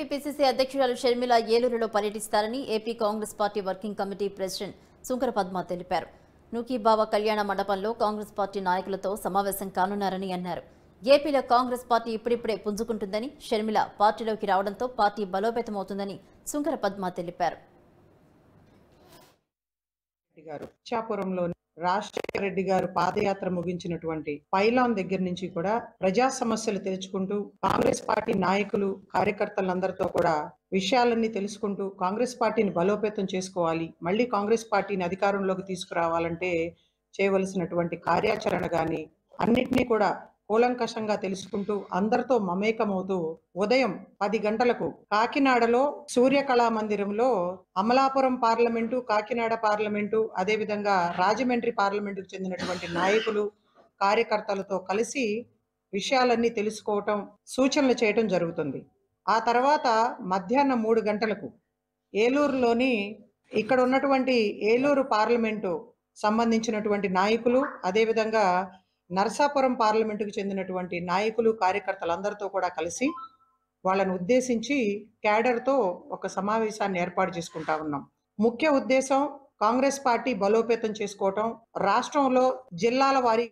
AP PCC అధ్యక్షురాలు షర్మిల ఏలూరులో పర్యటిస్తారని AP Congress party working committee president Sunkara Padma తెలిపారు. నూకీబావ కళ్యాణ మండపంలో కాంగ్రెస్ పార్టీ నాయకులతో సమావేశం కానున్నారని అన్నారు. ఏపీలో కాంగ్రెస్ పార్టీ ఇప్పుడిప్పుడే పుంజుకుంటుందని, షర్మిల పార్టీలోకి రావడంతో పార్టీ బలోపేతమవుతుందని సుంకర పద్మ తెలిపారు. రాజశేఖర రెడ్డి గారు పాదయాత్ర ముగించినటువంటి పైలాన్ దగ్గర నుంచి కూడా ప్రజా సమస్యలు తెలుసుకుంటూ కాంగ్రెస్ పార్టీ నాయకులు కార్యకర్తలందరితో కూడా విషయాలన్నీ తెలుసుకుంటూ కాంగ్రెస్ పార్టీని బలోపేతం చేసుకోవాలి, మళ్ళీ కాంగ్రెస్ పార్టీని అధికారంలోకి తీసుకురావాలంటే చేయవలసినటువంటి కార్యాచరణ గాని అన్నిటినీ కూడా కూలంకషంగా తెలుసుకుంటూ అందరితో మమేకమవుతూ ఉదయం 10 గంటలకు కాకినాడలో సూర్యకళా మందిరంలో అమలాపురం పార్లమెంటు, కాకినాడ పార్లమెంటు, అదేవిధంగా రాజమండ్రి పార్లమెంటుకు చెందినటువంటి నాయకులు కార్యకర్తలతో కలిసి విషయాలన్నీ తెలుసుకోవటం, సూచనలు చేయటం జరుగుతుంది. ఆ తర్వాత మధ్యాహ్నం 3 గంటలకు ఏలూరులోని ఇక్కడ ఉన్నటువంటి ఏలూరు పార్లమెంటు సంబంధించినటువంటి నాయకులు, అదేవిధంగా నరసాపురం పార్లమెంటుకు చెందినటువంటి నాయకులు కార్యకర్తలందరితో కూడా కలిసి వాళ్ళను ఉద్దేశించి క్యాడర్తో ఒక సమావేశాన్ని ఏర్పాటు చేసుకుంటా ఉన్నాం. ముఖ్య ఉద్దేశం కాంగ్రెస్ పార్టీ బలోపేతం చేసుకోవటం, రాష్ట్రంలో జిల్లాల వారీ